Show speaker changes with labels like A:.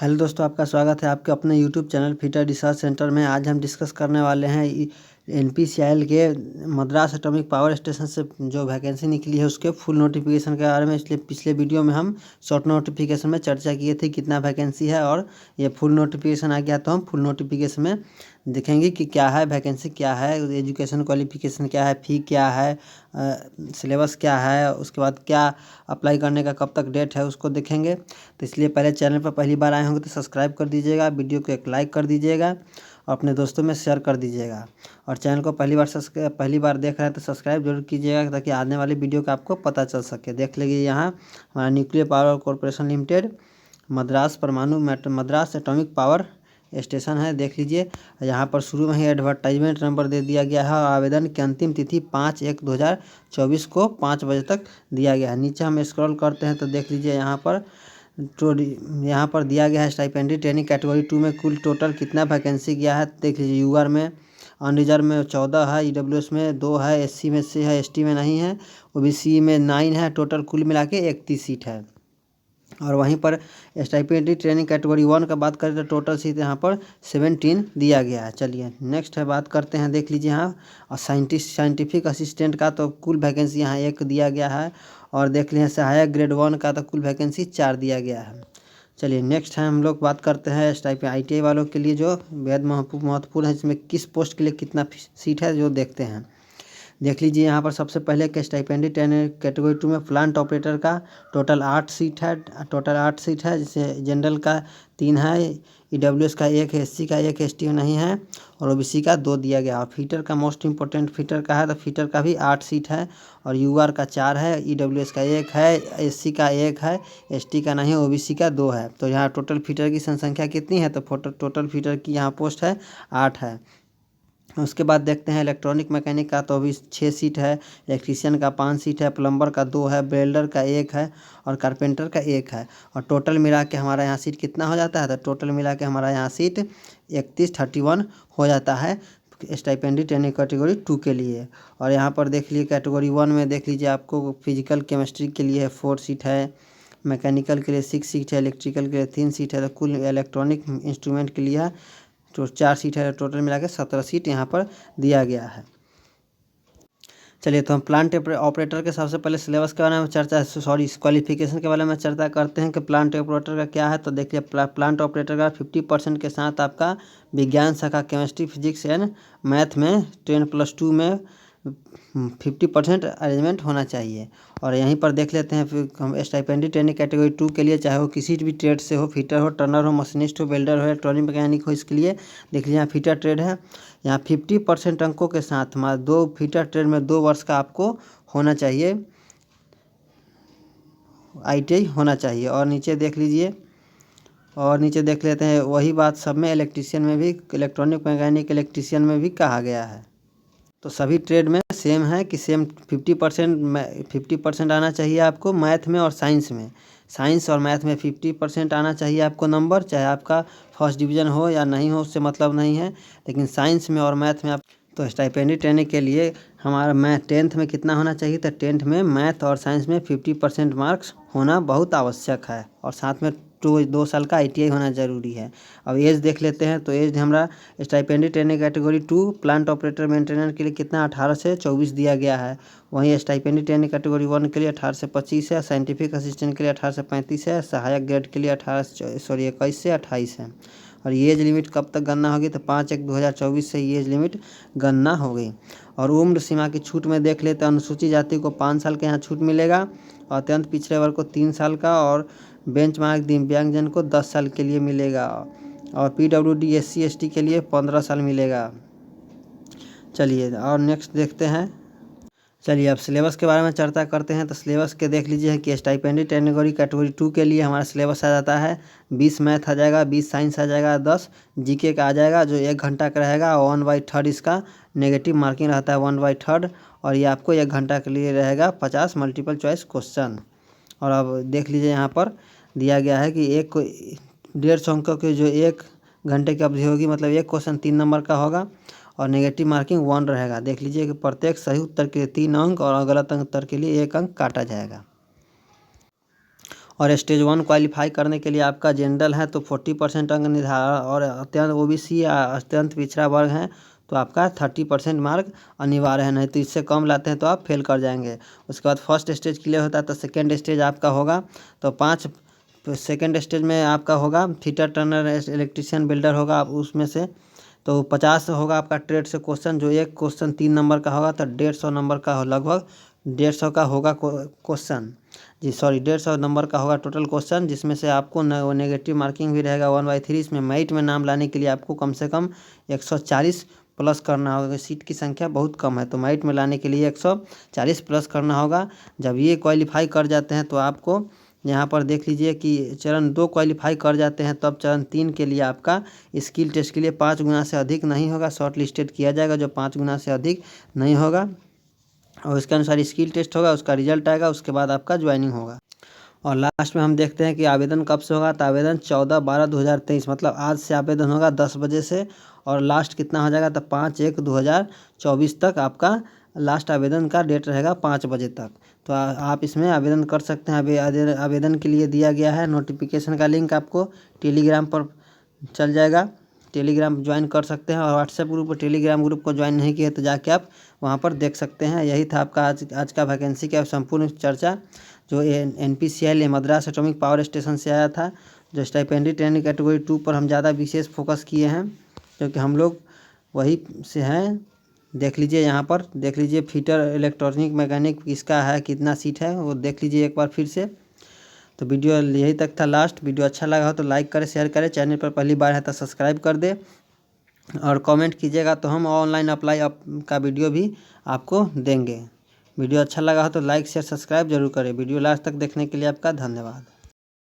A: Hello दोस्तों, आपका स्वागत है आपके अपने YouTube channel fitter research centre में। आज हम डिस्कस करने वाले हैं एनपीसीआईएल के मद्रास एटॉमिक पावर स्टेशन से जो वैकेंसी निकली है उसके फुल नोटिफिकेशन के बारे में। इसलिए पिछले वीडियो में हम शॉर्ट नोटिफिकेशन में चर्चा किए थे कितना वैकेंसी है, और ये फुल नोटिफिकेशन आ गया तो हम फुल नोटिफिकेशन में देखेंगे कि क्या है वैकेंसी, क्या है एजुकेशन क्वालिफिकेशन, क्या है फ़ी, क्या है सिलेबस, क्या है उसके बाद क्या अप्लाई करने का कब तक डेट है उसको देखेंगे। तो इसलिए पहले चैनल पर पहली बार आए होंगे तो सब्सक्राइब कर दीजिएगा, वीडियो को एक लाइक कर दीजिएगा और अपने दोस्तों में शेयर कर दीजिएगा। और चैनल को पहली बार देख रहे हैं तो सब्सक्राइब जरूर कीजिएगा ताकि आने वाली वीडियो का आपको पता चल सके। देख लीजिए यहाँ हमारा nuclear power corporation limited Madras atomic power station है। देख लीजिए यहाँ पर शुरू में ही एडवर्टाइजमेंट नंबर दे दिया गया है और आवेदन की अंतिम तिथि 5/1/2024 को 5 बजे तक दिया गया है। नीचे हम स्क्रॉल करते हैं तो देख लीजिए यहाँ पर दिया गया है स्टाइपेंडी ट्रेनिंग कैटेगरी 2 में कुल टोटल कितना वैकेंसी गया है। देख लीजिए यूआर में अनरिजर्व में 14 है, ईडब्ल्यूएस में 2 है, एससी में 6 है, एसटी में नहीं है, ओबीसी में 9 है। टोटल कुल मिला के 31 सीट है। और वहीं पर स्टाइपेंडी ट्रेनिंग कैटेगरी 1 का बात करें तो टोटल सीट यहाँ पर 17 दिया गया है। चलिए नेक्स्ट है बात करते हैं। देख लीजिए यहाँ और साइंटिफिक असिस्टेंट का तो कुल वैकेंसी यहाँ 1 दिया गया है। और देख लीजिए सहायक ग्रेड 1 का तो कुल वैकेंसी 4 दिया गया है। चलिए नेक्स्ट है हम लोग बात करते हैं आईटीआई वालों के लिए जो बेहद महत्वपूर्ण है, इसमें किस पोस्ट के लिए कितना सीट है जो देखते हैं। देख लीजिए यहाँ पर सबसे पहले के स्टाइपेंडी कैटेगरी 2 में प्लांट ऑपरेटर का टोटल 8 सीट है। जैसे जनरल का 3 है, ईडब्ल्यूएस का 1 है, एससी का 1, एसटी में नहीं है और ओबीसी का 2 दिया गया। और फीटर का मोस्ट इंपॉर्टेंट फीटर का है तो फीटर का भी 8 सीट है और यूआर का 4 है, ईडब्ल्यूएस का 1 है, एससी का 1 है, एसटी का नहीं, ओबीसी का 2 है। तो यहाँ टोटल फीटर की संख्या कितनी है तो टोटल फीटर की यहाँ पोस्ट है 8 है। उसके बाद देखते हैं इलेक्ट्रॉनिक मैकेनिक का तो अभी 6 सीट है, इलेक्ट्रीशियन का 5 सीट है, प्लम्बर का 2 है, वेल्डर का 1 है और कारपेंटर का 1 है। और टोटल मिला के हमारा यहाँ सीट कितना हो जाता है तो टोटल मिला के हमारा यहाँ सीट 31 हो जाता है स्टाइपेंडी ट्रेनिंग कैटेगरी 2 के लिए। और यहाँ पर देख लीजिए कैटेगरी 1 में देख लीजिए आपको फिजिकल केमिस्ट्री के लिए 4 सीट है, मैकेनिकल के लिए 6 सीट है, इलेक्ट्रिकल के लिए 3 सीट है, तो कुल इलेक्ट्रॉनिक इंस्ट्रूमेंट के लिए तो 4 सीट है। टोटल मिला के 17 सीट यहाँ पर दिया गया है। चलिए तो हम प्लांट ऑपरेटर के सबसे पहले सिलेबस के बारे में क्वालिफिकेशन के बारे में चर्चा करते हैं कि प्लांट ऑपरेटर का क्या है। तो देखिए प्लांट ऑपरेटर का 50% के साथ आपका विज्ञान शाखा केमिस्ट्री फिजिक्स एंड मैथ में 10+2 में 50% अरेंजमेंट होना चाहिए। और यहीं पर देख लेते हैं फिर हम स्टाइपेंडी ट्रेनिंग कैटेगरी 2 के लिए, चाहे वो किसी भी ट्रेड से हो, फिटर हो, टर्नर हो, मशीनिस्ट हो, वेल्डर हो, इलेक्ट्रॉनिक मैकेनिक हो, इसके लिए देख लीजिए यहाँ फिटर ट्रेड है। यहाँ 50% अंकों के साथ हमारा 2 फिटर ट्रेड में 2 वर्ष का आपको होना चाहिए, आईटीआई होना चाहिए। और नीचे देख लेते हैं वही बात सब में इलेक्ट्रीशियन में भी, इलेक्ट्रॉनिक मैकेनिक इलेक्ट्रीशियन में भी कहा गया है। तो सभी ट्रेड में सेम है कि सेम 50% आना चाहिए आपको मैथ में और साइंस में। साइंस और मैथ में 50% आना चाहिए आपको नंबर, चाहे आपका फर्स्ट डिवीज़न हो या नहीं हो उससे मतलब नहीं है, लेकिन साइंस में और मैथ में आप तो स्टाइपेंडी ट्रेनिंग के लिए हमारा 10th में कितना होना चाहिए तो 10th में मैथ और साइंस में 50% मार्क्स होना बहुत आवश्यक है। और साथ में 2 साल का आईटीआई होना ज़रूरी है। अब एज देख लेते हैं तो एज हमारा stipendiary training category 2 plant operator maintenance के लिए कितना 18 से 24 दिया गया है। वहीं स्टाइपेंडी ट्रेनिंग कैटेगरी 1 के लिए 18 से 25 है, साइंटिफिक असिस्टेंट के लिए 18 से 35 है, सहायक ग्रेड के लिए 21 से 28 है। और ये एज लिमिट कब तक गणना होगी तो 5/1/2024 से ये एज लिमिट गणना हो गई। और उम्र सीमा की छूट में देख लेते हैं अनुसूचित जाति को 5 साल का यहाँ छूट मिलेगा और अत्यंत पिछड़े वर्ग को 3 साल का और बेंचमार्क दिव्यांगजन को 10 साल के लिए मिलेगा और पीडब्ल्यूडी SC ST के लिए 15 साल मिलेगा। चलिए और नेक्स्ट देखते हैं। चलिए अब सिलेबस के बारे में चर्चा करते हैं। तो सिलेबस के देख लीजिए कि स्टाइपेंडी कैटेगरी 2 के लिए हमारा सिलेबस आ जाता है 20 मैथ आ जाएगा, 20 साइंस आ जाएगा, 10 जीके का आ जाएगा जो 1 घंटा का रहेगा। 1/3 इसका नेगेटिव मार्किंग रहता है 1/3 और ये आपको 1 घंटा के लिए रहेगा 50 मल्टीपल चॉइस क्वेश्चन। और अब देख लीजिए यहाँ पर दिया गया है कि 150 अंकों के जो 1 घंटे की अवधि होगी, मतलब 1 क्वेश्चन 3 नंबर का होगा और नेगेटिव मार्किंग 1 रहेगा। देख लीजिए कि प्रत्येक सही उत्तर के लिए 3 अंक और गलत उत्तर के लिए 1 अंक काटा जाएगा। और स्टेज 1 क्वालिफाई करने के लिए आपका जनरल है तो 40% अंक निर्धारण, और अत्यंत ओबीसी या अत्यंत पिछड़ा वर्ग है तो आपका 30% मार्क अनिवार्य है, नहीं तो इससे कम लाते हैं तो आप फेल कर जाएंगे। उसके बाद फर्स्ट स्टेज क्लियर होता है तो सेकेंड स्टेज आपका होगा तो 5 सेकेंड स्टेज में आपका होगा फिटर टर्नर इलेक्ट्रीशियन बिल्डर होगा आप उसमें से, तो 50 होगा आपका ट्रेड से क्वेश्चन, जो एक क्वेश्चन 3 नंबर का होगा तो 150 नंबर का लगभग 150 का होगा क्वेश्चन, जी सॉरी 150 नंबर का होगा टोटल क्वेश्चन, जिसमें से आपको नेगेटिव मार्किंग भी रहेगा 1/3। इसमें मेरिट में नाम लाने के लिए आपको कम से कम 140 प्लस करना होगा। सीट की संख्या बहुत कम है तो मेरिट में लाने के लिए 140 प्लस करना होगा। जब ये क्वालिफाई कर जाते हैं तो आपको यहाँ पर देख लीजिए कि चरण 2 क्वालिफाई कर जाते हैं तब चरण 3 के लिए आपका स्किल टेस्ट के लिए 5 गुना से अधिक नहीं होगा, शॉर्ट लिस्टेड किया जाएगा जो 5 गुना से अधिक नहीं होगा, और उसके अनुसार स्किल टेस्ट होगा, उसका रिजल्ट आएगा, उसके बाद आपका ज्वाइनिंग होगा। और लास्ट में हम देखते हैं कि आवेदन कब से होगा, तो आवेदन 14/12/2023 मतलब आज से आवेदन होगा 10 बजे से, और लास्ट कितना हो जाएगा तो 5/1/2024 तक आपका लास्ट आवेदन का डेट रहेगा 5 बजे तक। तो आप इसमें आवेदन कर सकते हैं। आवेदन के लिए दिया गया है नोटिफिकेशन का लिंक आपको टेलीग्राम पर चल जाएगा, टेलीग्राम ज्वाइन कर सकते हैं, और व्हाट्सएप ग्रुप और टेलीग्राम ग्रुप को ज्वाइन नहीं किया तो जाके आप वहाँ पर देख सकते हैं। यही था आपका आज का वैकेंसी का संपूर्ण चर्चा, जो NPCL Madras atomic power station से आया था। जो स्टाइपेंडी ट्रेनिंग कैटेगरी 2 पर हम ज़्यादा विशेष फोकस किए हैं क्योंकि हम लोग वही से हैं। देख लीजिए यहाँ पर, देख लीजिए फिटर इलेक्ट्रॉनिक मैकेनिक किसका है, कितना सीट है वो देख लीजिए एक बार फिर से। तो वीडियो यही तक था लास्ट। वीडियो अच्छा लगा हो तो लाइक करें, शेयर करें, चैनल पर पहली बार है तो सब्सक्राइब कर दे, और कमेंट कीजिएगा तो हम ऑनलाइन अप्लाई का वीडियो भी आपको देंगे। वीडियो अच्छा लगा हो तो लाइक शेयर सब्सक्राइब जरूर करें। वीडियो लास्ट तक देखने के लिए आपका धन्यवाद।